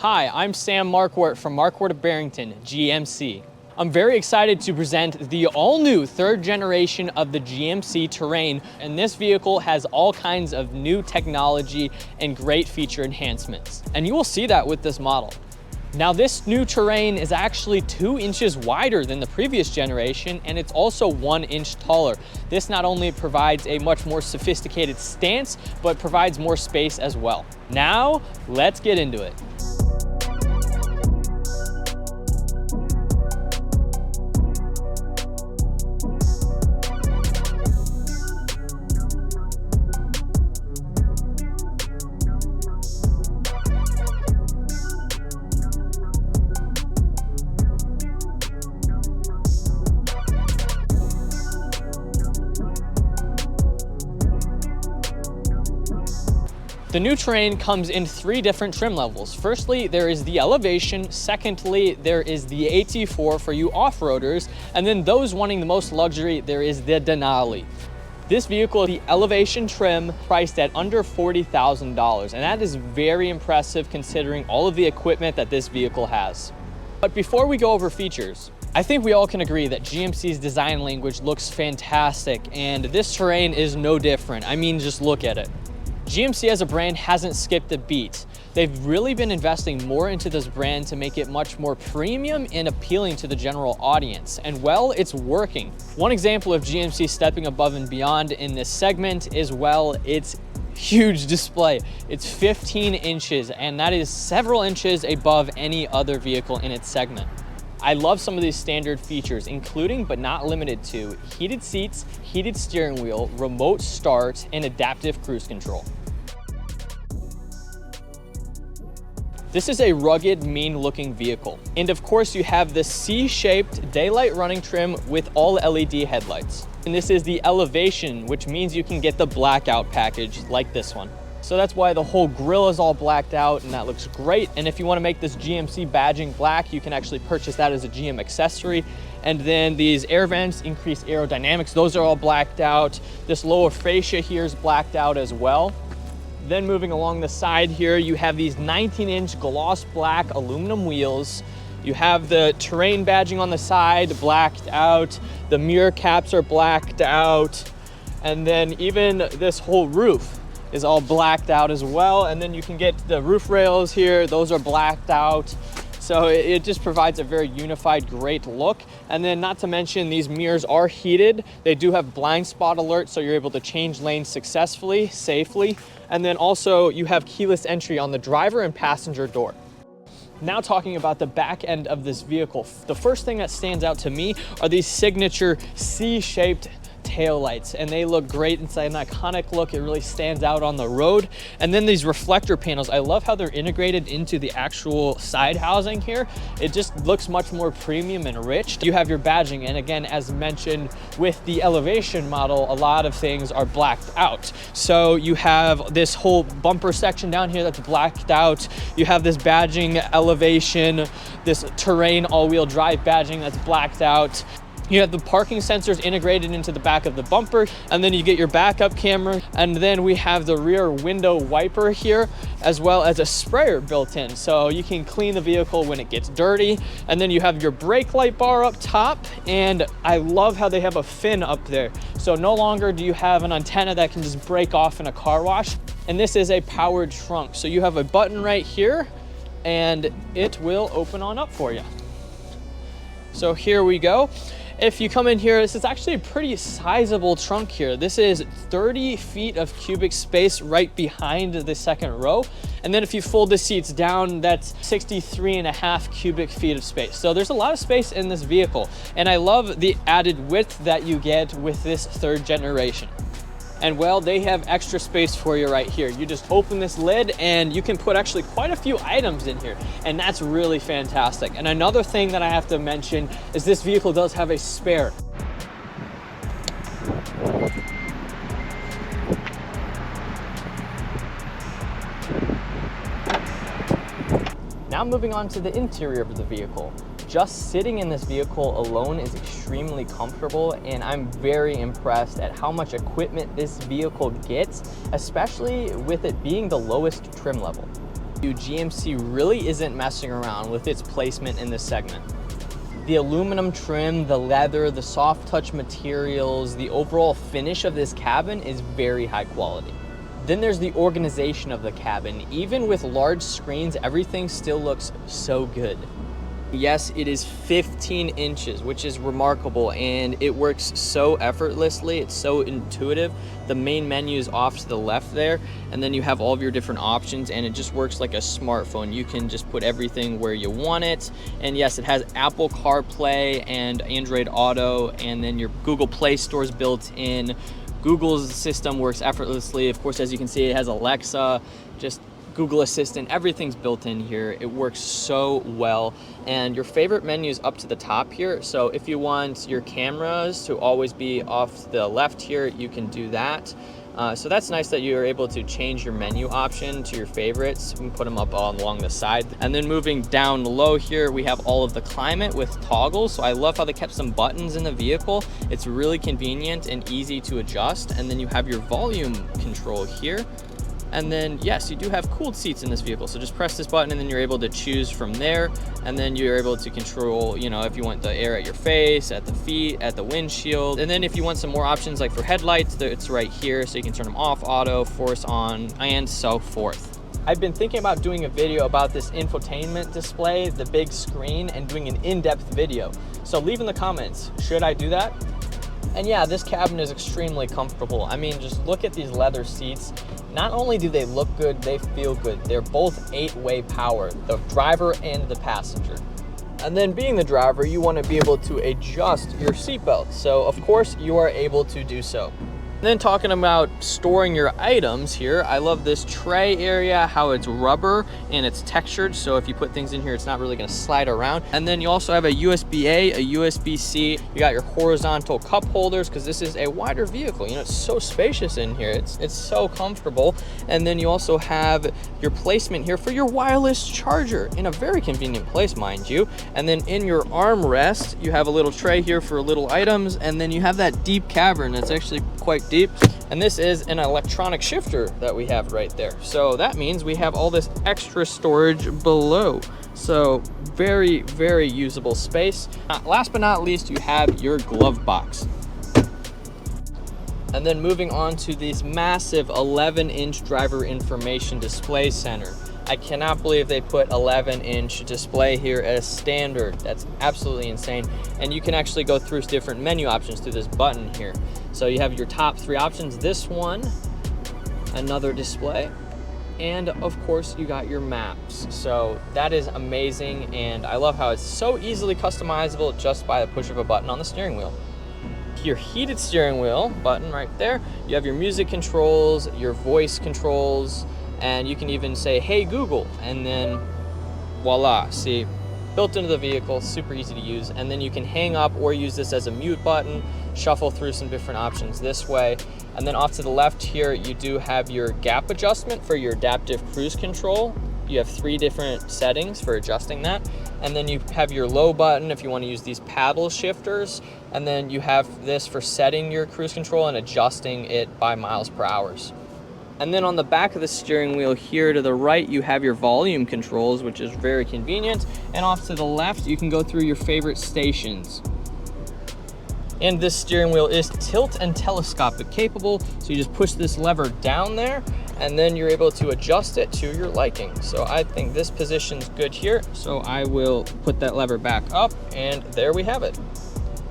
Hi, I'm Sam Marquardt from Marquardt of Barrington, GMC. I'm very excited to present the all-new third generation of the GMC Terrain, and this vehicle has all kinds of new technology and great feature enhancements. And you will see that with this model. Now, this new Terrain is actually 2 inches wider than the previous generation, and it's also 1 inch taller. This not only provides a much more sophisticated stance, but provides more space as well. Now, let's get into it. The new Terrain comes in 3 different trim levels. Firstly, there is the Elevation. Secondly, there is the AT4 for you off-roaders. And then those wanting the most luxury, there is the Denali. This vehicle, the Elevation trim, priced at under $40,000. And that is very impressive considering all of the equipment that this vehicle has. But before we go over features, I think we all can agree that GMC's design language looks fantastic, and this Terrain is no different. I mean, just look at it. GMC as a brand hasn't skipped a beat. They've really been investing more into this brand to make it much more premium and appealing to the general audience. And well, it's working. One example of GMC stepping above and beyond in this segment is, well, its huge display. It's 15 inches, and that is several inches above any other vehicle in its segment. I love some of these standard features, including but not limited to heated seats, heated steering wheel, remote start, and adaptive cruise control. This is a rugged, mean-looking vehicle. And of course, you have the C-shaped daylight running trim with all LED headlights. And this is the Elevation, which means you can get the blackout package like this one. So that's why the whole grille is all blacked out, and that looks great. And if you want to make this GMC badging black, you can actually purchase that as a GM accessory. And then these air vents increase aerodynamics. Those are all blacked out. This lower fascia here is blacked out as well. Then moving along the side here, you have these 19-inch gloss black aluminum wheels. You have the Terrain badging on the side blacked out. The mirror caps are blacked out. And then even this whole roof is all blacked out as well. And then you can get the roof rails here. Those are blacked out. So it just provides a very unified, great look. And then not to mention, these mirrors are heated. They do have blind spot alert, so you're able to change lanes successfully, safely. And then also you have keyless entry on the driver and passenger door. Now talking about the back end of this vehicle, the first thing that stands out to me are these signature C-shaped taillights, and they look great. It's an iconic look. It really stands out on the road. And then these reflector panels, I love how they're integrated into the actual side housing here. It just looks much more premium and rich. You have your badging, and again, as mentioned with the Elevation model, a lot of things are blacked out. So you have this whole bumper section down here that's blacked out. You have this badging Elevation, this Terrain all-wheel drive badging that's blacked out. You have the parking sensors integrated into the back of the bumper, and then you get your backup camera. And then we have the rear window wiper here, as well as a sprayer built in, so you can clean the vehicle when it gets dirty. And then you have your brake light bar up top, and I love how they have a fin up there. So no longer do you have an antenna that can just break off in a car wash. And this is a powered trunk. So you have a button right here, and it will open on up for you. So here we go. If you come in here, this is actually a pretty sizable trunk here. This is 30 feet of cubic space right behind the second row. And then if you fold the seats down, that's 63.5 cubic feet of space. So there's a lot of space in this vehicle. And I love the added width that you get with this third generation. And well, they have extra space for you right here. You just open this lid and you can put actually quite a few items in here. And that's really fantastic. And another thing that I have to mention is this vehicle does have a spare. Now moving on to the interior of the vehicle. Just sitting in this vehicle alone is extremely comfortable, and I'm very impressed at how much equipment this vehicle gets, especially with it being the lowest trim level. GMC really isn't messing around with its placement in this segment. The aluminum trim, the leather, the soft touch materials, the overall finish of this cabin is very high quality. Then there's the organization of the cabin. Even with large screens, everything still looks so good. Yes, it is 15 inches, which is remarkable, and it works so effortlessly. It's so intuitive. The main menu is off to the left there, and then you have all of your different options, and it just works like a smartphone. You can just put everything where you want it. And yes, it has Apple CarPlay and Android Auto, and then your Google Play Store is built in. Google's system works effortlessly. Of course, as you can see, it has Alexa, just Google Assistant, everything's built in here. It works so well. And your favorite menu is up to the top here. So if you want your cameras to always be off the left here, you can do that. So that's nice that you're able to change your menu option to your favorites. You can put them up along the side. And then moving down low here, we have all of the climate with toggles. So I love how they kept some buttons in the vehicle. It's really convenient and easy to adjust. And then you have your volume control here. And then, yes, you do have cooled seats in this vehicle. So just press this button and then you're able to choose from there. And then you're able to control, you know, if you want the air at your face, at the feet, at the windshield. And then if you want some more options like for headlights, it's right here. So you can turn them off, auto, force on, and so forth. I've been thinking about doing a video about this infotainment display, the big screen, and doing an in-depth video. So leave in the comments, should I do that? And yeah, this cabin is extremely comfortable. I mean, just look at these leather seats. Not only do they look good, they feel good. They're both 8-way power, the driver and the passenger. And then being the driver, you want to be able to adjust your seatbelt. So of course you are able to do so. And then talking about storing your items here, I love this tray area, how it's rubber and it's textured. So if you put things in here, it's not really gonna slide around. And then you also have a USB-A, a USB-C. You got your horizontal cup holders because this is a wider vehicle. You know, it's so spacious in here. It's so comfortable. And then you also have your placement here for your wireless charger in a very convenient place, mind you. And then in your armrest, you have a little tray here for little items. And then you have that deep cavern that's actually quite deep. And this is an electronic shifter that we have right there. So that means we have all this extra storage below. So very, very usable space. Last but not least, you have your glove box. And then moving on to this massive 11-inch driver information display center. I cannot believe they put 11-inch display here as standard. That's absolutely insane. And you can actually go through different menu options through this button here. So you have your top 3 options. This one, another display, and of course you got your maps. So that is amazing, and I love how it's so easily customizable just by the push of a button on the steering wheel. Your heated steering wheel button right there. You have your music controls, your voice controls, and you can even say, hey Google, and then voila, see, built into the vehicle, super easy to use. And then you can hang up or use this as a mute button, shuffle through some different options this way. And then off to the left here, you do have your gap adjustment for your adaptive cruise control. You have 3 different settings for adjusting that. And then you have your low button if you want to use these paddle shifters. And then you have this for setting your cruise control and adjusting it by miles per hour. And then on the back of the steering wheel here to the right, you have your volume controls, which is very convenient. And off to the left, you can go through your favorite stations. And this steering wheel is tilt and telescopic capable. So you just push this lever down there and then you're able to adjust it to your liking. So I think this position's good here. So I will put that lever back up and there we have it.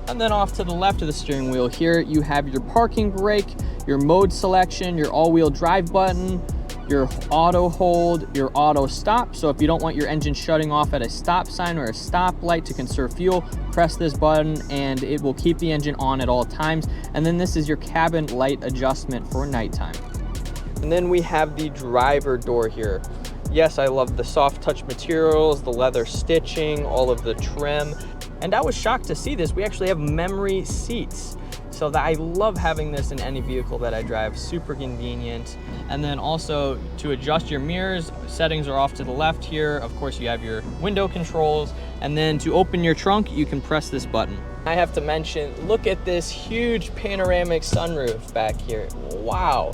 And then off to the left of the steering wheel here, you have your parking brake, your mode selection, your all-wheel drive button, your auto hold, your auto stop. So if you don't want your engine shutting off at a stop sign or a stoplight to conserve fuel, press this button and it will keep the engine on at all times. And then this is your cabin light adjustment for nighttime. And then we have the driver door here. Yes, I love the soft touch materials, the leather stitching, all of the trim. And I was shocked to see this. We actually have memory seats. So that I love having this in any vehicle that I drive, super convenient. And then also to adjust your mirrors, settings are off to the left here. Of course, you have your window controls. And then to open your trunk, you can press this button. I have to mention, look at this huge panoramic sunroof back here. Wow.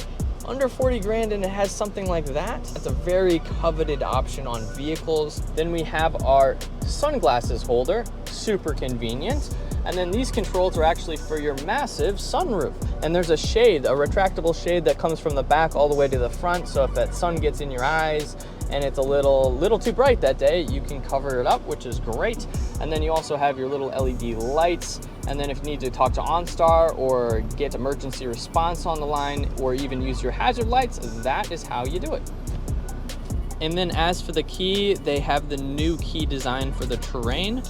under 40 grand and it has something like that. That's a very coveted option on vehicles. Then we have our sunglasses holder, super convenient. And then these controls are actually for your massive sunroof. And there's a shade, a retractable shade that comes from the back all the way to the front. So if that sun gets in your eyes and it's a little too bright that day, you can cover it up, which is great. And then you also have your little LED lights. And then if you need to talk to OnStar or get emergency response on the line or even use your hazard lights, that is how you do it. And then as for the key, they have the new key design for the Terrain.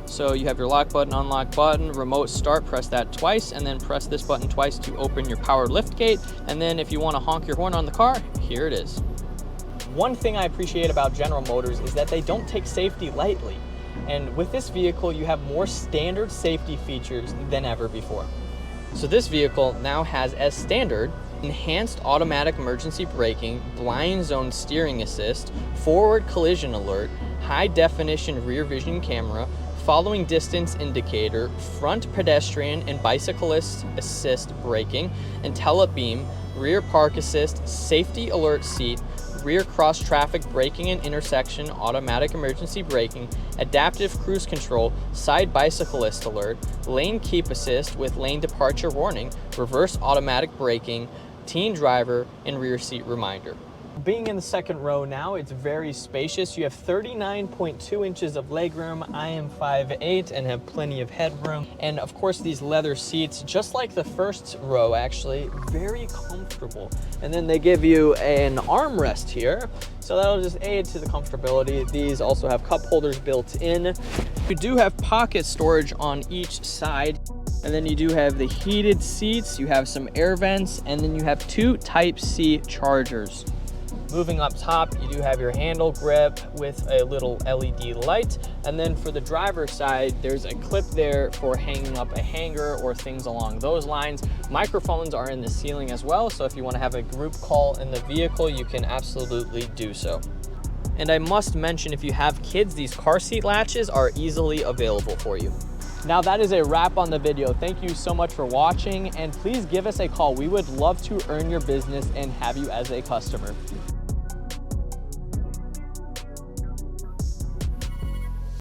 So you have your lock button, unlock button, remote start, press that twice, and then press this button twice to open your power lift gate. And then if you want to honk your horn on the car, here it is. One thing I appreciate about General Motors is that they don't take safety lightly. And with this vehicle, you have more standard safety features than ever before. So this vehicle now has as standard enhanced automatic emergency braking, blind zone steering assist, forward collision alert, high definition rear vision camera, following distance indicator, front pedestrian and bicyclist assist braking, IntelliBeam, rear park assist, safety alert seat, rear cross traffic braking and intersection automatic emergency braking, adaptive cruise control, side bicyclist alert, lane keep assist with lane departure warning, reverse automatic braking, teen driver, and rear seat reminder. Being in the second row now, it's very spacious. You have 39.2 inches of legroom. I am 5'8" and have plenty of headroom. And of course, these leather seats, just like the first row actually, very comfortable. And then they give you an armrest here, so that'll just aid to the comfortability. These also have cup holders built in. You do have pocket storage on each side. And then you do have the heated seats, you have some air vents, and then you have two Type-C chargers. Moving up top, you do have your handle grip with a little LED light. And then for the driver's side, there's a clip there for hanging up a hanger or things along those lines. Microphones are in the ceiling as well, so if you want to have a group call in the vehicle, you can absolutely do so. And I must mention, if you have kids, these car seat latches are easily available for you. Now that is a wrap on the video. Thank you so much for watching, and please give us a call. We would love to earn your business and have you as a customer.